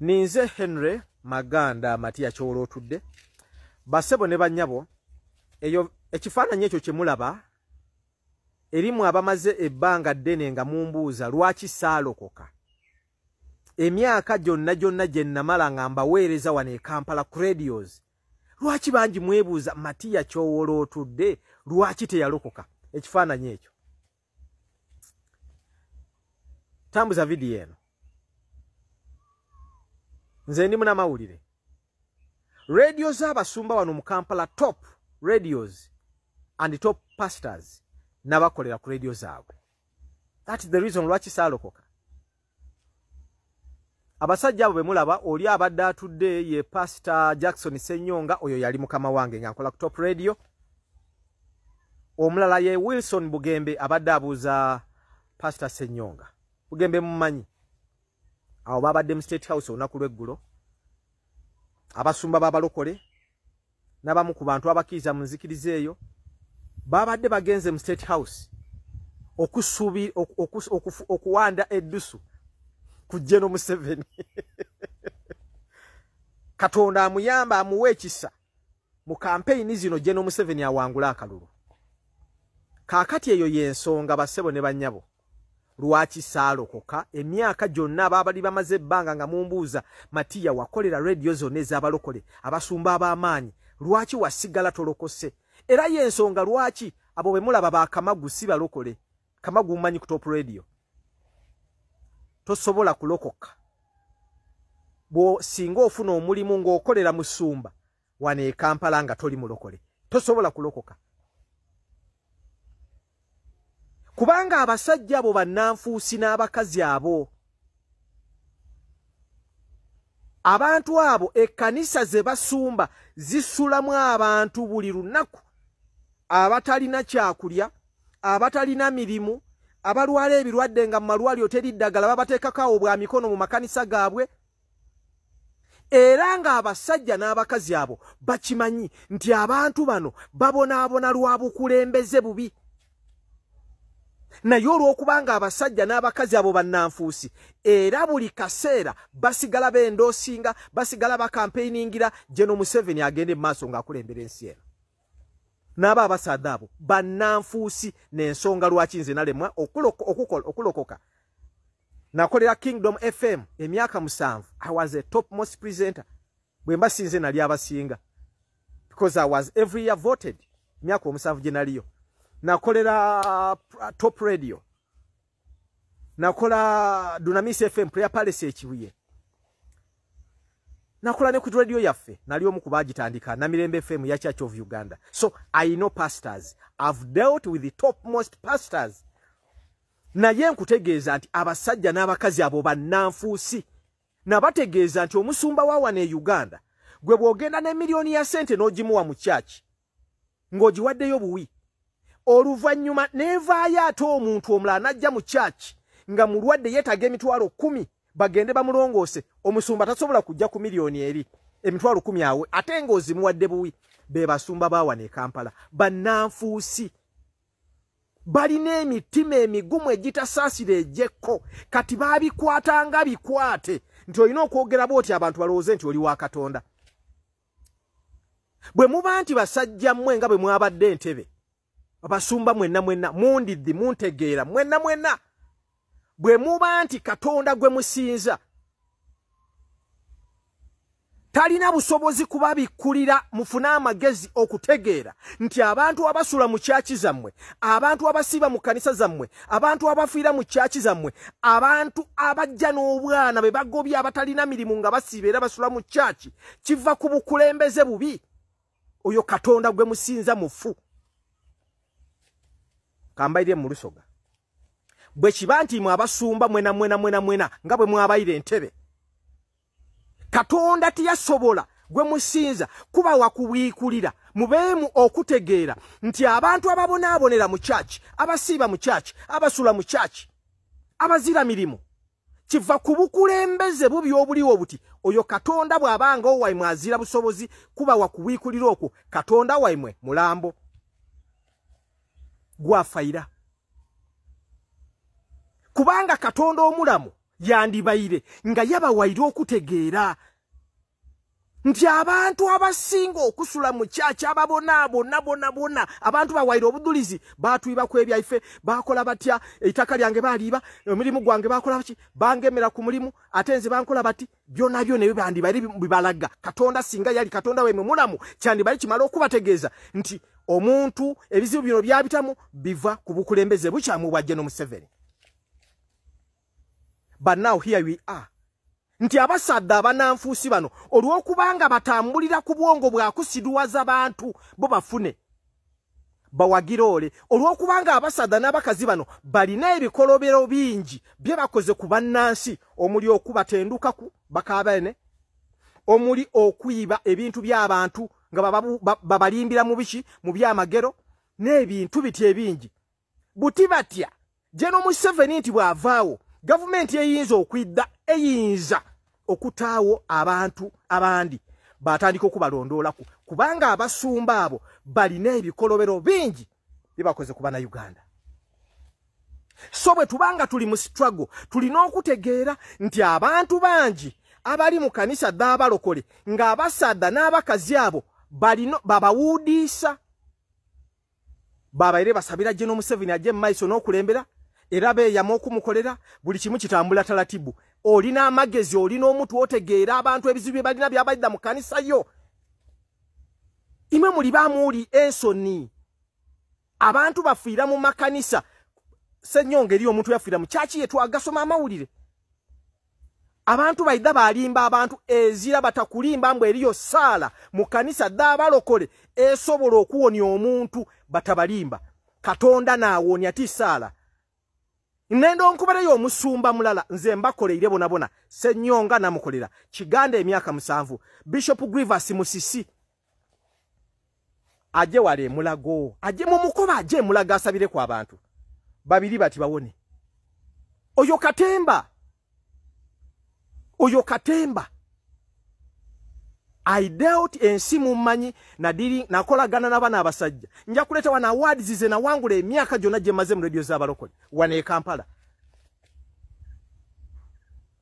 Ninze Henry Maganda Matia Cholo tudde. Basebo ne banyabo eyo ekifaananyi ekyo kyemulaba erimu abamaze ebbanga ddene nga mumbuuza lwaki saalokoka. Emyaka gyonna gye namala nga mbaweereza wano e Kampala ku radios. Lwaki bangi mwebuuza Matia Cholo otudde lwaki teyalokoka? Ekifaananyi ekyo. Tambuza video eno. Nze ndi muna mawulire. Radios abasumba wano mu Kampala, top radios and top pastors nabakolera ku radio zaabwe. That is the reason lwaki saalokoka. Abasajja abo bemulaba oli abadde atudde ye Pastor Jackson Senyonga, oyo yali mukama wange nga nkola ku top radio. Omulala ye Wilson Bugembe abadde abuuza Pastor Senyonga. Bugembe mumanyi. Awo babadde mu State House olunaku lw'eggulo. Abasumba babalokole n'abamu ku bantu abakkiriza mu nzikiriza eyo babadde bagenze mu State House okuwanda eddusu ku General Museveni. Katonda amuyamba amuwe ekisa mu campaign zino General Museveni awangula akalulu. Kaakati eyo y'ensonga basebo ne bannyabo. Lwaki saalokoka emyaka gyonna ababali bamaze ebbanga nga mumbuuza Matia wakolera radio zonna ez'abalokole abasumba ab'amaanyi lwaki wasigala tolokose? Era y'ensonga lwaki abo bwe mulaba ba Kamagu si balokole. Kamagu mmanyi ku top radio. Tosobola kulokoka bo singa ofuna omulimu ng'okolera musumba wane e Kampala nga toli mulokole. Tosobola kulokoka. Kubanga abasajja abo bannanfuusi n'abakazi abo. Abantu abo ekkanisa ze basumba zisulamu abantu buli lunaku. Abatalina kyakulya, abatalina mirimu, abalwala ebirwadde nga mu malwaliro teri ddagala babateekako bwa mikono mu makanisa gaabwe. Era nga abasajja n'abakazi abo bakimanyi nti abantu bano babonaabona lwa bukulembeze bubi. Naye olw'okubanga abasajja n'abakazi abo bannanfuusi era buli kaseera basigala bendoosinga, basigala bakampeiningira General Museveni agende maaso ng'akulembera ensi eno. N'aba abasaadde abo bannanfuusi n'ensonga lwaki nze nalemwa okulokoka. Nakolera Kingdom FM emyaka 7. I was a top most presenter. Bwe mbasinze nali abasinga. Because I was every year voted. Myaka 7 gye naliyo. Nakolera top radio. Nakola Dunamis FM Prayer Palace ekibuye. Nakola ne ku radio yaffe nali omu kubagitandika na Mirembe FM ya Church of Uganda. So I know pastors. I've dealt with the topmost pastors. Naye nkutegeeza nti abasajja n'abakazi abo bannanfuusi nabategeeza nti omusumba wa wane Uganda gwe bw'ogenda ne miliyoni ya sente n'ogimuwa mu church ng'ogiwaddeyo buwi. Oluvannyuma neevaayo ate omuntu omulala najja mu church nga mulwadde yeetaga emitwalo 10 bagende bamulongoose, omusumba tasobola kujja ku miliyoni eri emitwalo 10 awe ate ng'ozimuwadde buwi. Be basumba bawane Kampala bannanfuusi balina emitima emigumu egitasaasira ejjekko kati baabikwatanga bikwate nti olina okwogera bw'oti abantu balowooze nti oli wa Katonda. Bwe muba nti basajja mmwe nga bwe mwabadde entebe abasumba mwenna mundiddi muntegeera mwenna bwe muba nti Katonda gwe musinza talina busobozi kubabikkulira mufune amagezi okutegeera nti abantu abasula mu kyaki zammwe, abantu abasiba mu kanisa zammwe, abantu abafiira mu kyaki zammwe, abantu abajja n'obwana be bagobya abatalina mirimu nga basiba era basula mu kyaki, kiva ku bukulembeze bubi. Oyo Katonda gwe musinza mufu. Kambaire mu Lusoga. Bwe kiba nti mwe abasumba mwena nga bwe mwabayire entebe. Katonda tiyasobola gwe musinza kuba wakubiikulira mubeemu okutegeera nti abantu ababonaabonera mu church, abasiiba mu church, abasula mu church, abazira mirimu kiva ku bukulembeze bubi obuliwo buti. Oyo Katonda bw'abanga owaimwe azira busobozi kuba wakubiikulira okwo, Katonda waimwe mulambo gwafaira. Kubanga Katonda omulamu yandibaire nga yabawaire okutegeera nti abantu abasinga okusula mu kyacha ababona abantu bawaire obudulizi batwiba ku ebyaife bakola batya eitaka lyange baliiba emirimu gwange bakola baki bangemera ku mulimu atenze bankola bati byona byo ne bandibaire bibalaga katonda singa yali katonda we mulamu cyandi bali kimalo okubategeeza nti omuntu ebizibu bino byabitamu biva ku bukulembeze buchamu bwa General Museveni. But now here we are. Nti abasadde abananfuusi bano olw'okubanga batambulira ku bwongo bwa kusiduwaza abantu bo bafune bawagirole olw'okubanga abasadde n'abakazi bano balina ebikolobero bingi bye bakoze ku bannansi omuli okubatenduka ku bakabene omuli okuyiba ebintu by'abantu nga babalimbira mu biki mu byamagero n'ebintu biti ebingi buti batya General Museveni nti bw'avaawo gavumenti eyinza okwidda eyinza okutaawo abantu abandi batandika okubalondoolako kubanga abasumba abo balina ebikolobero bingi bibakoze ku bana Uganda. So bwe tubanga tuli mu struggle tulina okutegeera nti abantu bangi abali mu kanisa d'abalokole ng'abasadda n'abakazi abo balino babawudiisa babaire basabira General Museveni ajje mu maiso n'okulembera era beeyama okumukolera buli kimu kitambula talatibu. Olina amagezi olina omuntu otegeera abantu ebizibu bye balina byabadda mu kanisa yo. Imwe muli bamuuli ensoni abantu bafiira mu makanisa senyonge eri omuntu yafiira mu kyaki yetu agasoma amawulire. Abantu baida balimba abantu ezira batakulimba mbwe eriyo sala mu kanisa d'abalokole esobola okuwonya omuntu batabalimba. Katonda naawonya ti sala. Nendo nkubarayo omusumba mulala nze mbakoleire bonabona senyonga namukolera kiganda emyaka 7 Bishop Grievous Musisi aje wale mulago aje mu mukoba aje mulaga asabire kwa abantu babiri bati bawone oyo katemba I dealt ensi mumanyi nadiri nakolagana n'abana abasajja nja kuleta wana awards zize na wangule emyaka jona je maze mu radio z'abalokole wane Kampala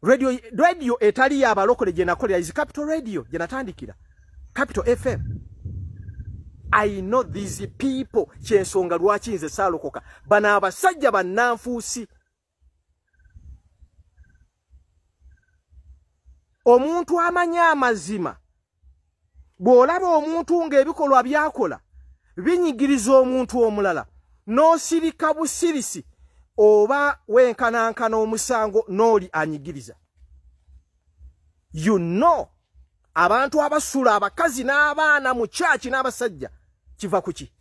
radio etali ya abalokole je nakolera is Capital Radio je natandikira Capital FM. I know these people kyensonga lwaki nze salokoka bana abasajja bannanfuusi omuntu amanya amazima bw'olaba omuntu ng'ebikolwa byakola binyigiriza omuntu omulala n'osirika busirisi oba wenkanankana omusango n'oli anyigiriza. You know abantu abasula abakazi n'abaana mu kyaki n'abasajja kiva kuki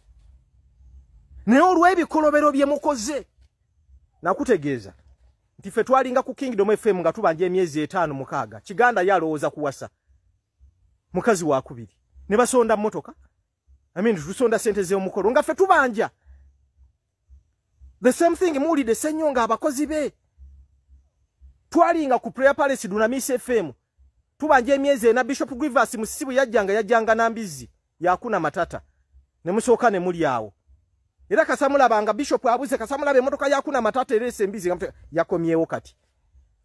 naye olw'ebikolobero bye mukoze nakutegeeza nti ffe twalinga ku Kingdom FM nga tubanja emyezi 5-6 kiganda yalowooza kuwasa mukazi wa kubiri ne basonda motoka tusonda sente z'omukolo nga ffe tubanja the same thing muli de senyonga abakozi be twalinga ku Prayer Palace Dunamis FM tubanja emyezi na Bishop Grievous Musibu yajjanga nambizi yakuna matata ne musooka ne muli awo era kasamula banga Bishop abuze kasamula be motoka yakuna matata erese embizi yakomyewo kati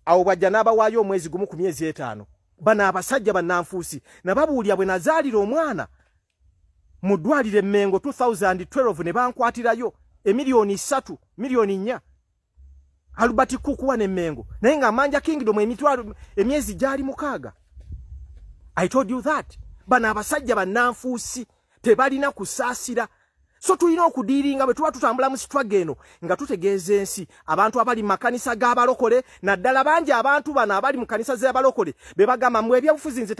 awo bwajja n'abawaayo omwezi gumu ku myezi 5 bana abasajja bannanfuusi nababuulya bwe nazaalira omwana mu ddwaliro Mengo 2012 ne bankwatirayo emiliyoni 3 miliyoni 4 Albert Kukuwa ne Mengo naye nga manja Kingdom emitwalo emyezi gyali 6. I told you that bana abasajja bannanfuusi tebalina kusaasira. So tulina okudiringa bwe tuba tutambula mu struggle eno nga tutegeeza ensi abantu abali mu makanisa g'abalokole naddala bangi abantu bano abali mu kanisa z'abalokole be bagamba mwe ebyobufuzi nze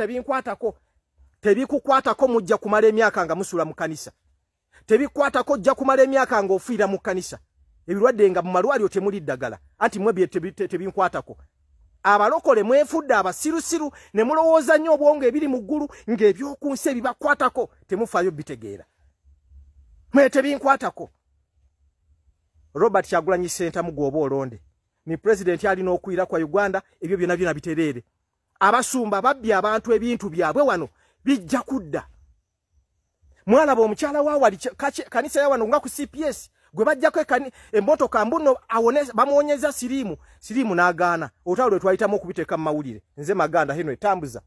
tebikukwatako mujja kumala emyaka nga musula mu kanisa tebikwatako jja kumala emyaka nga ofiira mu kanisa ebirwadde nga mu malwaliro temuli ddagala anti mwe bye tebinkwatako. Abalokole mwefudde abasirusiru ne mulowooza nnyo obwongo ebiri mu ggulu ng'ebyokunsi ebibakwatako temufaayo bitegeera mwete binkwatako. Robert Kyagulanyi Ssentamu gwoba olonde ni president alina okuira kwa Uganda ebyo byonna biterere. Abasumba babbi abantu ebintu byabwe wano bijja kudda. Mwalaba omukyala wa wali kanisa ya wano nga ku CPS gwe bajjako emmotoka mbuno bamuwonyeza siriimu n'agaana olutalo lwe twayitamu okubiteeka mu mawulire nze Maganda Henry tambuza